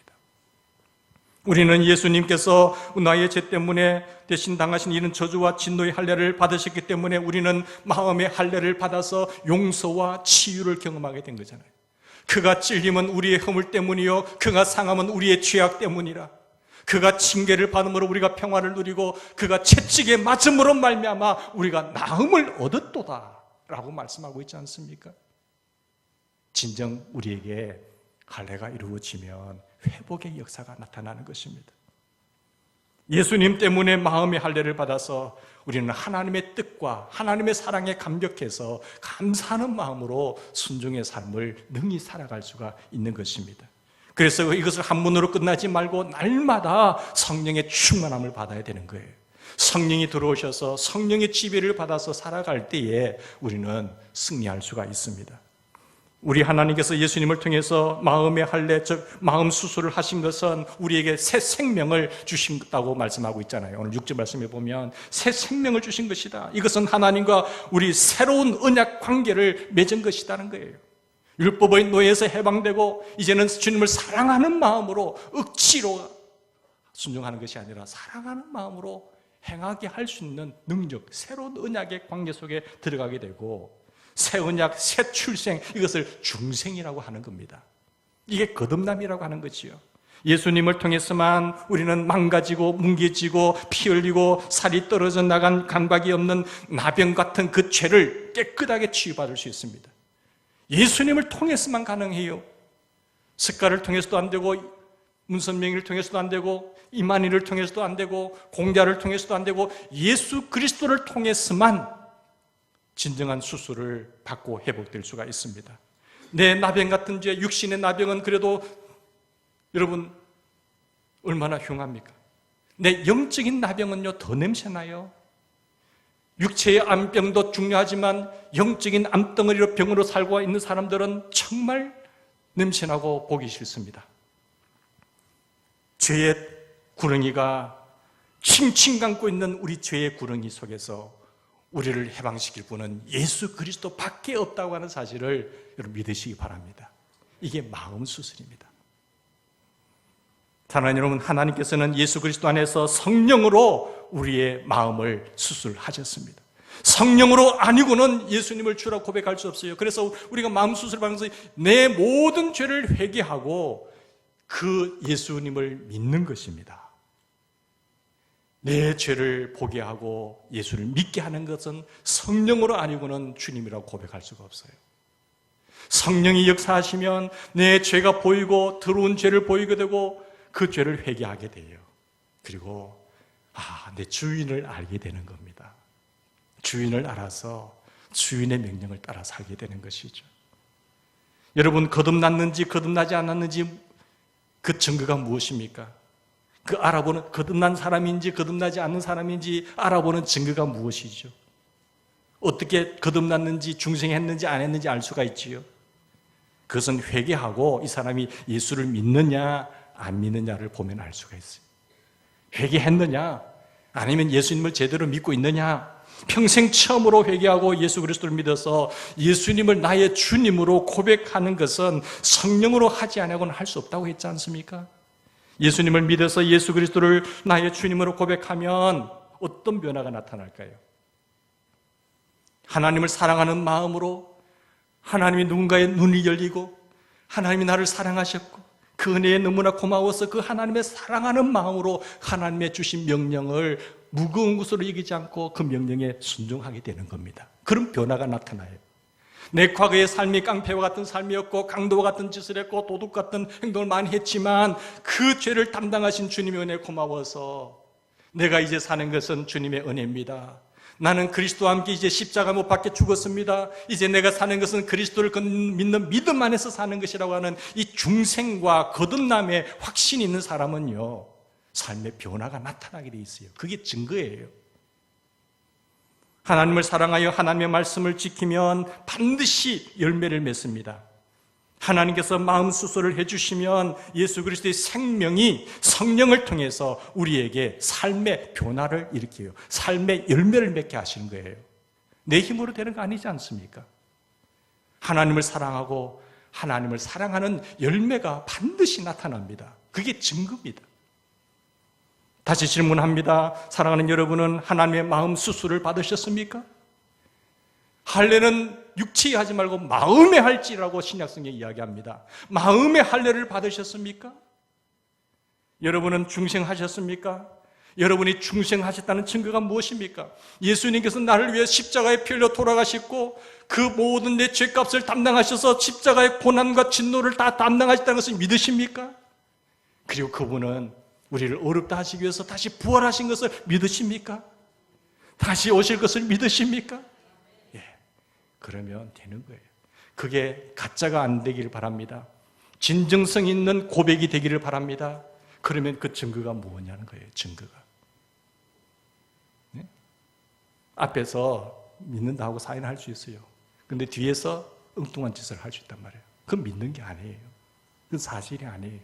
Speaker 1: 우리는 예수님께서 나의 죄 때문에 대신 당하신 이런 저주와 진노의 할례를 받으셨기 때문에 우리는 마음의 할례를 받아서 용서와 치유를 경험하게 된 거잖아요. 그가 찔림은 우리의 허물 때문이요, 그가 상함은 우리의 죄악 때문이라. 그가 징계를 받음으로 우리가 평화를 누리고 그가 채찍에 맞음으로 말미암아 우리가 나음을 얻었도다 라고 말씀하고 있지 않습니까? 진정 우리에게 할례가 이루어지면 회복의 역사가 나타나는 것입니다. 예수님 때문에 마음의 할례를 받아서 우리는 하나님의 뜻과 하나님의 사랑에 감격해서 감사하는 마음으로 순종의 삶을 능히 살아갈 수가 있는 것입니다. 그래서 이것을 한문으로 끝나지 말고 날마다 성령의 충만함을 받아야 되는 거예요. 성령이 들어오셔서 성령의 지배를 받아서 살아갈 때에 우리는 승리할 수가 있습니다. 우리 하나님께서 예수님을 통해서 마음의 할례, 즉 마음 수술을 하신 것은 우리에게 새 생명을 주신다고 말씀하고 있잖아요. 오늘 6절 말씀에 보면 새 생명을 주신 것이다. 이것은 하나님과 우리 새로운 언약 관계를 맺은 것이라는 거예요. 율법의 노예에서 해방되고 이제는 주님을 사랑하는 마음으로 억지로 순종하는 것이 아니라 사랑하는 마음으로 행하게 할 수 있는 능력, 새로운 언약의 관계 속에 들어가게 되고 새 언약, 새 출생, 이것을 중생이라고 하는 겁니다. 이게 거듭남이라고 하는 거지요. 예수님을 통해서만 우리는 망가지고 뭉개지고 피 흘리고 살이 떨어져 나간 감각이 없는 나병 같은 그 죄를 깨끗하게 치유받을 수 있습니다. 예수님을 통해서만 가능해요. 습가를 통해서도 안 되고 문선명을 통해서도 안 되고 이만희를 통해서도 안 되고 공자를 통해서도 안 되고 예수 그리스도를 통해서만 진정한 수술을 받고 회복될 수가 있습니다. 내 나병 같은 죄, 육신의 나병은 그래도 여러분 얼마나 흉합니까? 내 영적인 나병은요 더 냄새나요. 육체의 암병도 중요하지만 영적인 암덩어리로 병으로 살고 있는 사람들은 정말 냄새나고 보기 싫습니다. 죄의 구렁이가 칭칭 감고 있는 우리 죄의 구렁이 속에서 우리를 해방시킬 분은 예수 그리스도 밖에 없다고 하는 사실을 여러분 믿으시기 바랍니다. 이게 마음 수술입니다. 사랑하는 여러분, 하나님께서는 예수 그리스도 안에서 성령으로 우리의 마음을 수술하셨습니다. 성령으로 아니고는 예수님을 주라 고백할 수 없어요. 그래서 우리가 마음 수술을 받으면서 내 모든 죄를 회개하고 그 예수님을 믿는 것입니다. 내 죄를 보게 하고 예수를 믿게 하는 것은 성령으로 아니고는 주님이라고 고백할 수가 없어요. 성령이 역사하시면 내 죄가 보이고 들어온 죄를 보이게 되고 그 죄를 회개하게 돼요. 그리고 내 주인을 알게 되는 겁니다. 주인을 알아서 주인의 명령을 따라 살게 되는 것이죠. 여러분, 거듭났는지 거듭나지 않았는지 그 증거가 무엇입니까? 그 알아보는, 거듭난 사람인지 거듭나지 않는 사람인지 알아보는 증거가 무엇이죠? 어떻게 거듭났는지 중생했는지 안 했는지 알 수가 있지요. 그것은 회개하고 이 사람이 예수를 믿느냐 안 믿느냐를 보면 알 수가 있어요. 회개했느냐 아니면 예수님을 제대로 믿고 있느냐, 평생 처음으로 회개하고 예수 그리스도를 믿어서 예수님을 나의 주님으로 고백하는 것은 성령으로 하지 않고는 할 수 없다고 했지 않습니까? 예수님을 믿어서 예수 그리스도를 나의 주님으로 고백하면 어떤 변화가 나타날까요? 하나님을 사랑하는 마음으로 하나님이 누군가의 눈이 열리고 하나님이 나를 사랑하셨고 그 은혜에 너무나 고마워서 그 하나님의 사랑하는 마음으로 하나님의 주신 명령을 무거운 것으로 여기지 않고 그 명령에 순종하게 되는 겁니다. 그런 변화가 나타나요. 내 과거의 삶이 깡패와 같은 삶이었고 강도와 같은 짓을 했고 도둑 같은 행동을 많이 했지만 그 죄를 담당하신 주님의 은혜에 고마워서 내가 이제 사는 것은 주님의 은혜입니다. 나는 그리스도와 함께 이제 십자가 못 박혀 죽었습니다. 이제 내가 사는 것은 그리스도를 믿는 믿음 안에서 사는 것이라고 하는 이 중생과 거듭남의 확신이 있는 사람은요, 삶의 변화가 나타나게 돼 있어요. 그게 증거예요. 하나님을 사랑하여 하나님의 말씀을 지키면 반드시 열매를 맺습니다. 하나님께서 마음 수소를 해주시면 예수 그리스도의 생명이 성령을 통해서 우리에게 삶의 변화를 일으켜요. 삶의 열매를 맺게 하시는 거예요. 내 힘으로 되는 거 아니지 않습니까? 하나님을 사랑하고 하나님을 사랑하는 열매가 반드시 나타납니다. 그게 증거입니다. 다시 질문합니다. 사랑하는 여러분은 하나님의 마음 수소를 받으셨습니까? 할례는 육체에 하지 말고 마음에 할지라고 신약성경에 이야기합니다. 마음의 할례를 받으셨습니까? 여러분은 중생하셨습니까? 여러분이 중생하셨다는 증거가 무엇입니까? 예수님께서 나를 위해 십자가에 피 흘려 돌아가셨고 그 모든 내 죄값을 담당하셔서 십자가의 고난과 진노를 다 담당하셨다는 것을 믿으십니까? 그리고 그분은 우리를 어렵다 하시기 위해서 다시 부활하신 것을 믿으십니까? 다시 오실 것을 믿으십니까? 그러면 되는 거예요. 그게 가짜가 안 되기를 바랍니다. 진정성 있는 고백이 되기를 바랍니다. 그러면 그 증거가 뭐냐는 거예요. 증거가. 네? 앞에서 믿는다 하고 사인할 수 있어요. 근데 뒤에서 엉뚱한 짓을 할 수 있단 말이에요. 그건 믿는 게 아니에요. 그건 사실이 아니에요.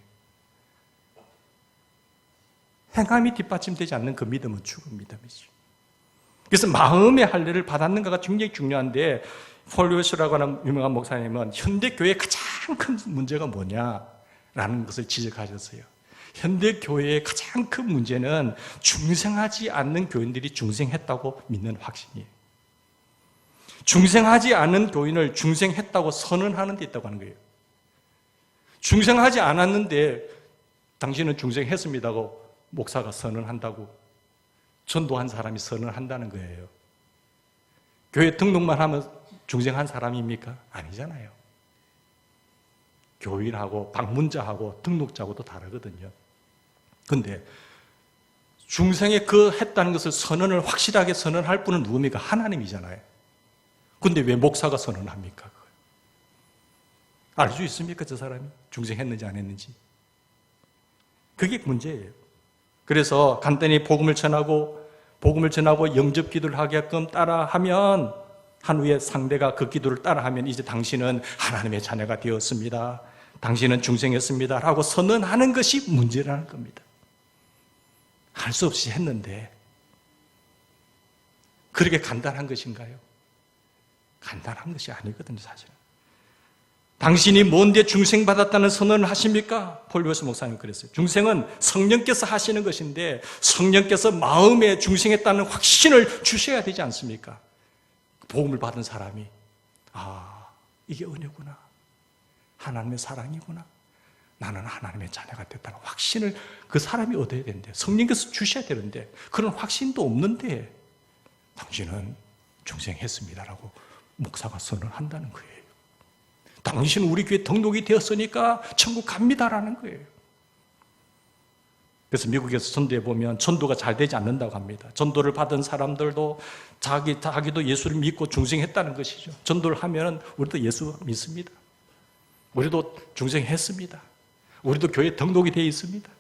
Speaker 1: 행함이 뒷받침되지 않는 그 믿음은 죽은 믿음이죠. 그래서 마음의 할례를 받았는가가 굉장히 중요한데, 폴리오스라고 하는 유명한 목사님은 현대교회의 가장 큰 문제가 뭐냐라는 것을 지적하셨어요. 현대교회의 가장 큰 문제는 중생하지 않는 교인들이 중생했다고 믿는 확신이에요. 중생하지 않은 교인을 중생했다고 선언하는 데 있다고 하는 거예요. 중생하지 않았는데 당신은 중생했습니다고 목사가 선언한다고, 전도한 사람이 선언한다는 거예요. 교회 등록만 하면 중생한 사람입니까? 아니잖아요. 교인하고 방문자하고 등록자하고도 다르거든요. 그런데 중생에 그 했다는 것을 선언을 확실하게 선언할 분은 누굽니까? 하나님이잖아요. 그런데 왜 목사가 선언합니까? 알 수 있습니까? 저 사람이 중생했는지 안 했는지. 그게 문제예요. 그래서 간단히 복음을 전하고 영접 기도를 하게끔 따라하면, 한 후에 상대가 그 기도를 따라하면 이제 당신은 하나님의 자녀가 되었습니다. 당신은 중생했습니다. 라고 선언하는 것이 문제라는 겁니다. 할 수 없이 했는데 그렇게 간단한 것인가요? 간단한 것이 아니거든요, 사실은. 당신이 뭔데 중생받았다는 선언을 하십니까? 폴리오스 목사님 그랬어요. 중생은 성령께서 하시는 것인데 성령께서 마음에 중생했다는 확신을 주셔야 되지 않습니까? 복음을 받은 사람이 이게 은혜구나, 하나님의 사랑이구나, 나는 하나님의 자녀가 됐다는 확신을 그 사람이 얻어야 되는데, 성령께서 주셔야 되는데 그런 확신도 없는데 당신은 중생했습니다라고 목사가 선언한다는 거예요. 당신은 우리 교회 등록이 되었으니까 천국 갑니다라는 거예요. 그래서 미국에서 전도해 보면 전도가 잘 되지 않는다고 합니다. 전도를 받은 사람들도 자기도 예수를 믿고 중생했다는 것이죠. 전도를 하면 우리도 예수 믿습니다. 우리도 중생했습니다. 우리도 교회에 등록이 되어 있습니다.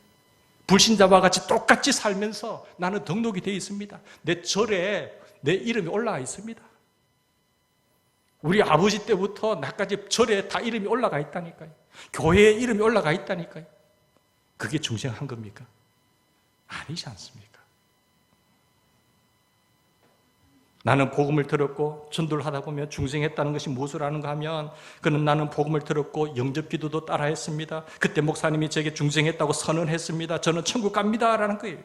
Speaker 1: 불신자와 같이 똑같이 살면서 나는 등록이 되어 있습니다. 내 절에 내 이름이 올라가 있습니다. 우리 아버지 때부터 나까지 절에 다 이름이 올라가 있다니까요. 교회에 이름이 올라가 있다니까요. 그게 중생한 겁니까? 아니지 않습니까? 나는 복음을 들었고 전도를 하다 보면 중생했다는 것이 무엇을 아는가 하면 그는 나는 복음을 들었고 영접기도도 따라했습니다. 그때 목사님이 제게 중생했다고 선언했습니다. 저는 천국 갑니다 라는 거예요.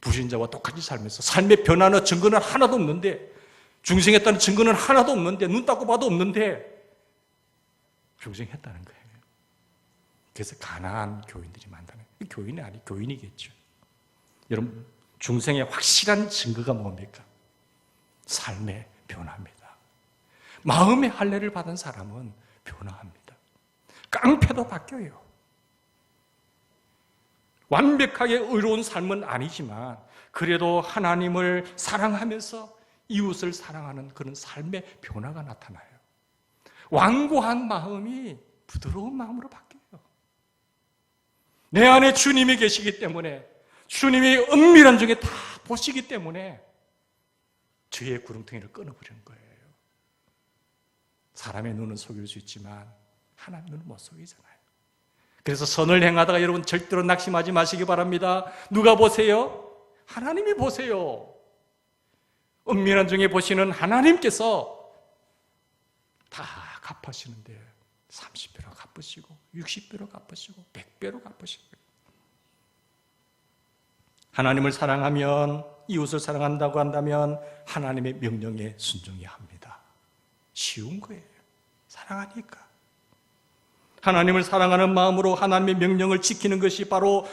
Speaker 1: 불신자와 똑같이 살면서 삶의 변화는 증거는 하나도 없는데, 중생했다는 증거는 하나도 없는데, 눈 닦고 봐도 없는데 중생했다는 거예요. 그래서 가난한 교인들이 많다는 거예요. 교인이 아니 교인이겠죠. 여러분, 중생의 확실한 증거가 뭡니까? 삶의 변화입니다. 마음의 할례를 받은 사람은 변화합니다. 깡패도 바뀌어요. 완벽하게 의로운 삶은 아니지만 그래도 하나님을 사랑하면서 이웃을 사랑하는 그런 삶의 변화가 나타나요. 완고한 마음이 부드러운 마음으로 바뀌어요. 내 안에 주님이 계시기 때문에, 주님이 은밀한 중에 다 보시기 때문에 죄의 구렁텅이를 끊어버리는 거예요. 사람의 눈은 속일 수 있지만 하나님 눈은 못 속이잖아요. 그래서 선을 행하다가 여러분 절대로 낙심하지 마시기 바랍니다. 누가 보세요? 하나님이 보세요. 은밀한 중에 보시는 하나님께서 다 갚으시는데 30배로 갚으시고 60배로 갚으시고 100배로 갚으시고, 하나님을 사랑하면, 이웃을 사랑한다고 한다면 하나님의 명령에 순종해야 합니다. 쉬운 거예요. 사랑하니까. 하나님을 사랑하는 마음으로 하나님의 명령을 지키는 것이 바로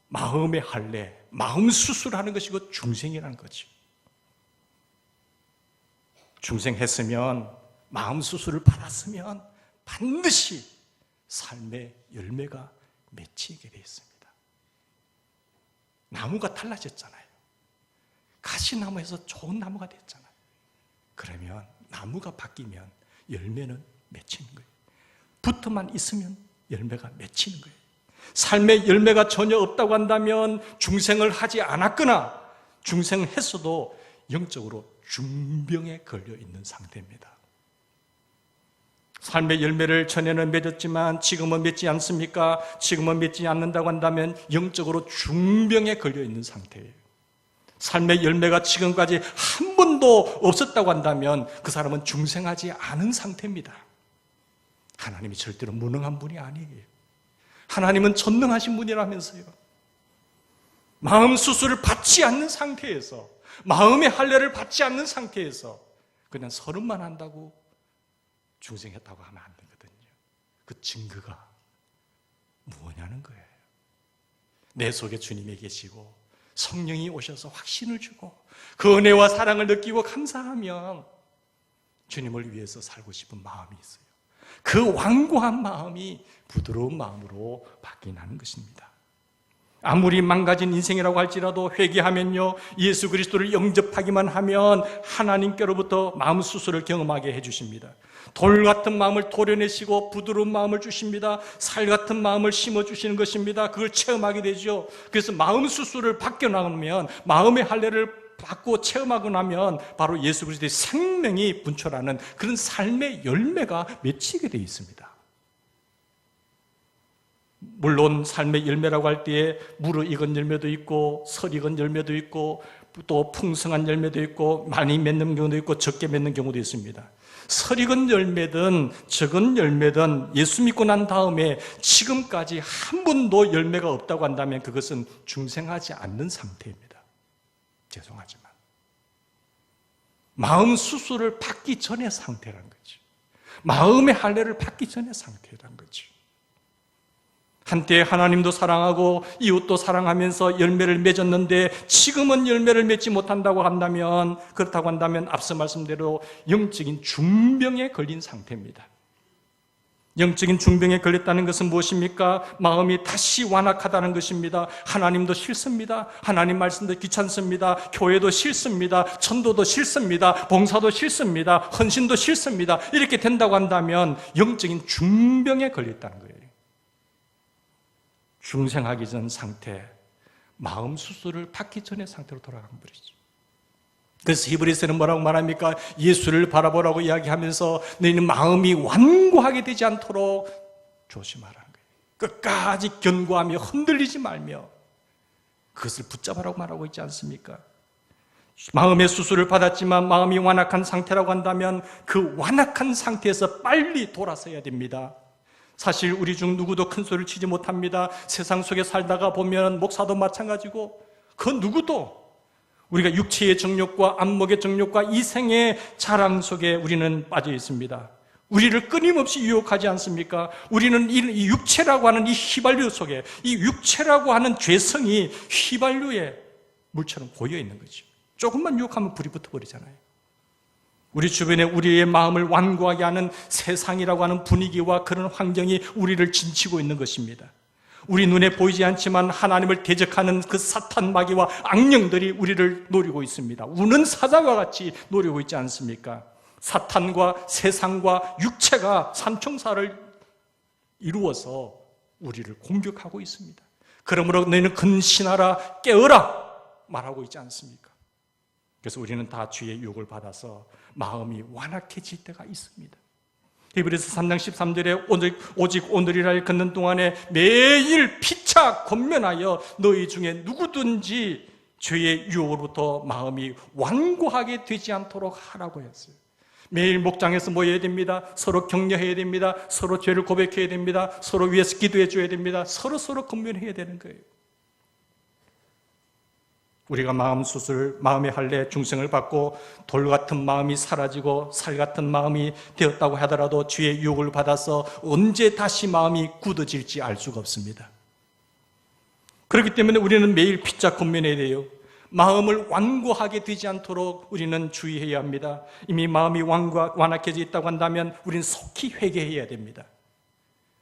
Speaker 1: 마음의 할례, 마음 수술하는 것이고 중생이라는 거죠. 중생했으면, 마음 수술을 받았으면 반드시 삶의 열매가 맺히게 되어 있습니다. 나무가 달라졌잖아요. 가시나무에서 좋은 나무가 됐잖아요. 그러면 나무가 바뀌면 열매는 맺히는 거예요. 붙어만 있으면 열매가 맺히는 거예요. 삶의 열매가 전혀 없다고 한다면 중생을 하지 않았거나 중생했어도 영적으로 중병에 걸려 있는 상태입니다. 삶의 열매를 전에는 맺었지만 지금은 맺지 않습니까? 지금은 맺지 않는다고 한다면 영적으로 중병에 걸려 있는 상태예요. 삶의 열매가 지금까지 한 번도 없었다고 한다면 그 사람은 중생하지 않은 상태입니다. 하나님이 절대로 무능한 분이 아니에요. 하나님은 전능하신 분이라면서요. 마음 수술을 받지 않는 상태에서, 마음의 할례를 받지 않는 상태에서 그냥 서른만 한다고 중생했다고 하면 안 되거든요. 그 증거가 뭐냐는 거예요. 내 속에 주님이 계시고 성령이 오셔서 확신을 주고 그 은혜와 사랑을 느끼고 감사하면 주님을 위해서 살고 싶은 마음이 있어요. 그 완고한 마음이 부드러운 마음으로 바뀌는 것입니다. 아무리 망가진 인생이라고 할지라도 회개하면요, 예수 그리스도를 영접하기만 하면 하나님께로부터 마음 수술을 경험하게 해주십니다. 돌 같은 마음을 도려내시고 부드러운 마음을 주십니다. 살 같은 마음을 심어주시는 것입니다. 그걸 체험하게 되죠. 그래서 마음 수술을 받고 나면, 마음의 할례를 받고 체험하고 나면 바로 예수 그리스도의 생명이 분출하는 그런 삶의 열매가 맺히게 되어 있습니다. 물론 삶의 열매라고 할 때에 무르익은 열매도 있고 설익은 열매도 있고 또 풍성한 열매도 있고 많이 맺는 경우도 있고 적게 맺는 경우도 있습니다. 설익은 열매든 적은 열매든 예수 믿고 난 다음에 지금까지 한 번도 열매가 없다고 한다면 그것은 중생하지 않는 상태입니다. 죄송하지만 마음 수술을 받기 전의 상태란 거죠. 마음의 할례를 받기 전의 상태란 거죠. 한때 하나님도 사랑하고 이웃도 사랑하면서 열매를 맺었는데 지금은 열매를 맺지 못한다고 한다면, 그렇다고 한다면 앞서 말씀대로 영적인 중병에 걸린 상태입니다. 영적인 중병에 걸렸다는 것은 무엇입니까? 마음이 다시 완악하다는 것입니다. 하나님도 싫습니다. 하나님 말씀도 귀찮습니다. 교회도 싫습니다. 전도도 싫습니다. 봉사도 싫습니다. 헌신도 싫습니다. 이렇게 된다고 한다면 영적인 중병에 걸렸다는 거예요. 중생하기 전 상태, 마음 수술을 받기 전의 상태로 돌아간 버리죠. 그래서 히브리서는 뭐라고 말합니까? 예수를 바라보라고 이야기하면서 너희는 마음이 완고하게 되지 않도록 조심하라는 거예요. 끝까지 견고하며 흔들리지 말며 그것을 붙잡으라고 말하고 있지 않습니까? 마음의 수술을 받았지만 마음이 완악한 상태라고 한다면 그 완악한 상태에서 빨리 돌아서야 됩니다. 사실 우리 중 누구도 큰 소리를 치지 못합니다. 세상 속에 살다가 보면 목사도 마찬가지고 그 누구도 우리가 육체의 정욕과 안목의 정욕과 이생의 자랑 속에 우리는 빠져 있습니다. 우리를 끊임없이 유혹하지 않습니까? 우리는 이 육체라고 하는 이 휘발유 속에 이 육체라고 하는 죄성이 휘발유에 물처럼 고여 있는 거죠. 조금만 유혹하면 불이 붙어버리잖아요. 우리 주변에 우리의 마음을 완고하게 하는 세상이라고 하는 분위기와 그런 환경이 우리를 진치고 있는 것입니다. 우리 눈에 보이지 않지만 하나님을 대적하는 그 사탄 마귀와 악령들이 우리를 노리고 있습니다. 우는 사자와 같이 노리고 있지 않습니까? 사탄과 세상과 육체가 삼총사를 이루어서 우리를 공격하고 있습니다. 그러므로 너희는 근신하라, 깨어라 말하고 있지 않습니까? 그래서 우리는 다 주의 유혹을 받아서 마음이 완악해질 때가 있습니다. 히브리서 3장 13절에 오직 오늘이라 걷는 동안에 매일 피차 권면하여 너희 중에 누구든지 죄의 유혹으로부터 마음이 완고하게 되지 않도록 하라고 했어요. 매일 목장에서 모여야 됩니다. 서로 격려해야 됩니다. 서로 죄를 고백해야 됩니다. 서로 위해서 기도해 줘야 됩니다. 서로 권면해야 되는 거예요. 우리가 마음 수술, 마음의 할례 중생을 받고 돌 같은 마음이 사라지고 살 같은 마음이 되었다고 하더라도 주의 유혹을 받아서 언제 다시 마음이 굳어질지 알 수가 없습니다. 그렇기 때문에 우리는 매일 피차 권면해야 돼요. 마음을 완고하게 되지 않도록 우리는 주의해야 합니다. 이미 마음이 완악해져 있다고 한다면 우리는 속히 회개해야 됩니다.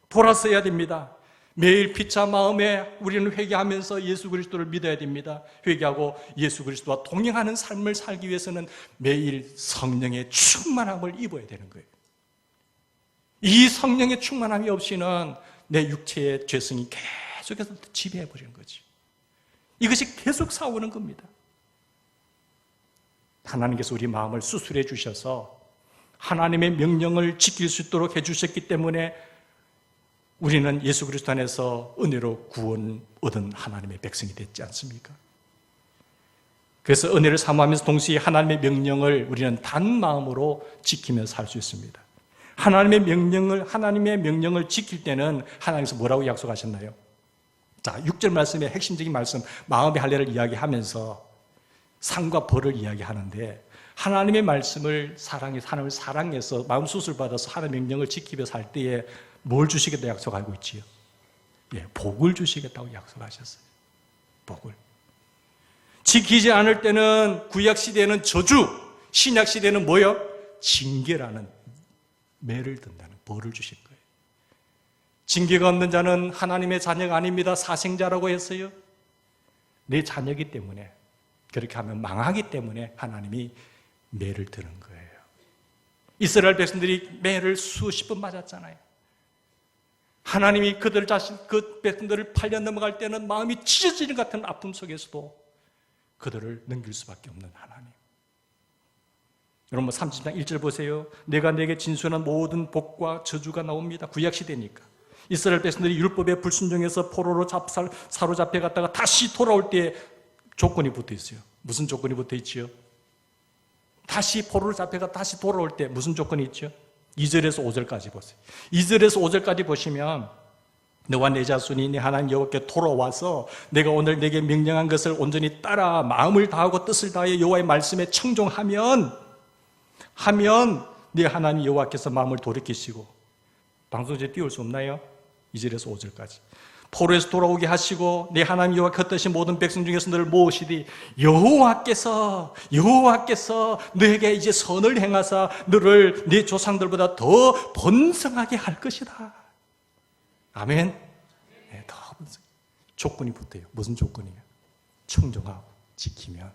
Speaker 1: 돌아서야 됩니다. 매일 피차 마음에 우리는 회개하면서 예수 그리스도를 믿어야 됩니다. 회개하고 예수 그리스도와 동행하는 삶을 살기 위해서는 매일 성령의 충만함을 입어야 되는 거예요. 이 성령의 충만함이 없이는 내 육체의 죄성이 계속해서 지배해버리는 거죠. 이것이 계속 싸우는 겁니다. 하나님께서 우리 마음을 수술해 주셔서 하나님의 명령을 지킬 수 있도록 해주셨기 때문에 우리는 예수 그리스도 안에서 은혜로 구원 얻은 하나님의 백성이 됐지 않습니까? 그래서 은혜를 사모하면서 동시에 하나님의 명령을 우리는 단 마음으로 지키면서 살 수 있습니다. 하나님의 명령을 지킬 때는 하나님께서 뭐라고 약속하셨나요? 자, 6절 말씀의 핵심적인 말씀, 마음의 할례를 이야기하면서 상과 벌을 이야기하는데 하나님의 말씀을 하나님을 사랑해서 마음 수술 받아서 하나님의 명령을 지키면서 살 때에 뭘 주시겠다고 약속하고 있지요? 예, 복을 주시겠다고 약속하셨어요. 복을. 지키지 않을 때는 구약 시대에는 저주, 신약 시대는 뭐요? 징계라는 매를 든다는 벌을 주실 거예요. 징계가 없는 자는 하나님의 자녀가 아닙니다. 사생자라고 했어요. 내 자녀이기 때문에 그렇게 하면 망하기 때문에 하나님이 매를 드는 거예요. 이스라엘 백성들이 매를 수십 번 맞았잖아요. 하나님이 그 백성들을 팔려 넘어갈 때는 마음이 찢어지는 같은 아픔 속에서도 그들을 넘길 수밖에 없는 하나님. 여러분 30장 1절 보세요. 내가 내게 진술한 모든 복과 저주가 나옵니다. 구약시대니까. 이스라엘 백성들이 율법에 불순종해서 포로로 사로잡혀 갔다가 다시 돌아올 때 조건이 붙어 있어요. 무슨 조건이 붙어 있지요? 다시 포로로 잡혀가 다시 돌아올 때 무슨 조건이 있죠? 2절에서 5절까지 보세요. 2절에서 5절까지 보시면 너와 내 자손이 네 하나님 여호와께 돌아와서 내가 오늘 내게 명령한 것을 온전히 따라 마음을 다하고 뜻을 다하여 여호와의 말씀에 청종하면 네 하나님 여호와께서 마음을 돌이키시고 방송국에 띄울 수 없나요? 2절에서 5절까지 포로에서 돌아오게 하시고 내 하나님 여호와 겉떠신 모든 백성 중에서 너를 모으시되 여호와께서 너에게 이제 선을 행하사 너를 네 조상들보다 더 번성하게 할 것이다. 아멘. 네, 더 번성. 조건이 붙어요. 무슨 조건이에요? 청정하고 지키면.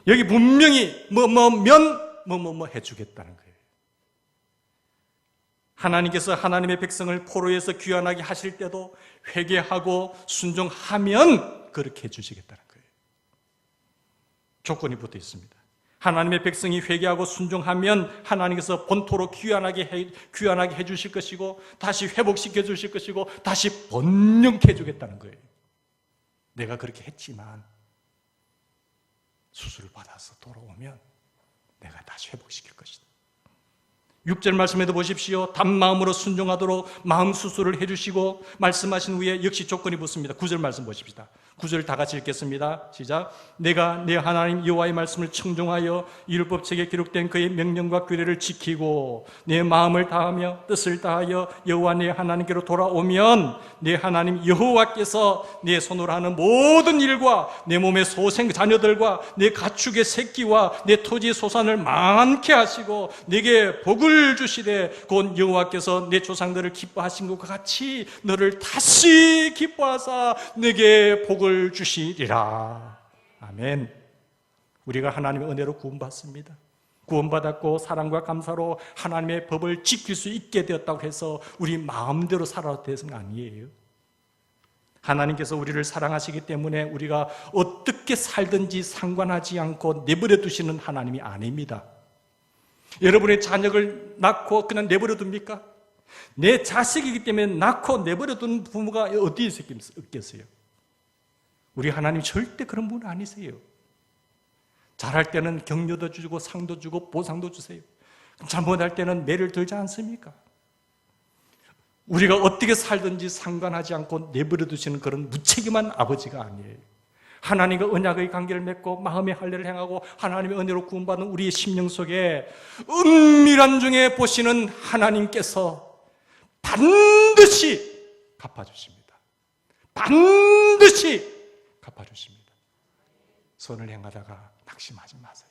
Speaker 1: 여기 분명히 뭐뭐면 해주겠다는 거예요. 하나님께서 하나님의 백성을 포로에서 귀환하게 하실 때도 회개하고 순종하면 그렇게 해주시겠다는 거예요. 조건이 붙어 있습니다. 하나님의 백성이 회개하고 순종하면 하나님께서 본토로 귀환하게 해주실 것이고 다시 회복시켜 주실 것이고 다시 번영케 해주겠다는 거예요. 내가 그렇게 했지만 수술을 받아서 돌아오면 내가 다시 회복시킬 것이다. 6절 말씀에도 보십시오. 단마음으로 순종하도록 마음 수술을 해주시고 말씀하신 후에 역시 조건이 붙습니다. 9절 말씀 보십시다. 9절 다 같이 읽겠습니다. 시작. 내가 내 하나님 여호와의 말씀을 청종하여 율법책에 기록된 그의 명령과 규례를 지키고 내 마음을 다하며 뜻을 다하여 여호와 내 하나님께로 돌아오면 내 하나님 여호와께서 내 손으로 하는 모든 일과 내 몸의 소생 자녀들과 내 가축의 새끼와 내 토지의 소산을 많게 하시고 내게 복을 주시되 곧 여호와께서 내 조상들을 기뻐하신 것과 같이 너를 다시 기뻐하사 내게 복을 주시리라. 아멘. 우리가 하나님의 은혜로 구원받습니다. 구원받았고 사랑과 감사로 하나님의 법을 지킬 수 있게 되었다고 해서 우리 마음대로 살아도 되는 건 아니에요. 하나님께서 우리를 사랑하시기 때문에 우리가 어떻게 살든지 상관하지 않고 내버려 두시는 하나님이 아닙니다. 여러분의 자녀를 낳고 그냥 내버려 둡니까? 내 자식이기 때문에 낳고 내버려 둔 부모가 어디에 있겠어요? 우리 하나님 절대 그런 분 아니세요. 잘할 때는 격려도 주고 상도 주고 보상도 주세요. 잘못할 때는 매를 들지 않습니까? 우리가 어떻게 살든지 상관하지 않고 내버려 두시는 그런 무책임한 아버지가 아니에요. 하나님과 언약의 관계를 맺고 마음의 할례를 행하고 하나님의 은혜로 구원받은 우리의 심령 속에 은밀한 중에 보시는 하나님께서 반드시 갚아주십니다. 반드시 갚아주십니다. 선을 행하다가 낙심하지 마세요.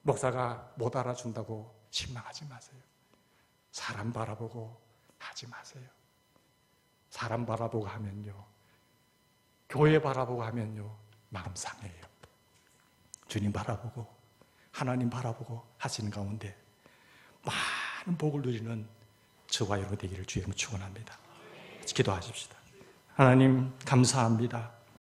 Speaker 1: 목사가 못 알아준다고 실망하지 마세요. 사람 바라보고 하지 마세요. 사람 바라보고 하면요, 교회 바라보고 하면요, 마음 상해요. 주님 바라보고 하나님 바라보고 하시는 가운데 많은 복을 누리는 저와 여러분 되기를 주의 이름으로 축원합니다. 기도하십시다. 하나님 감사합니다.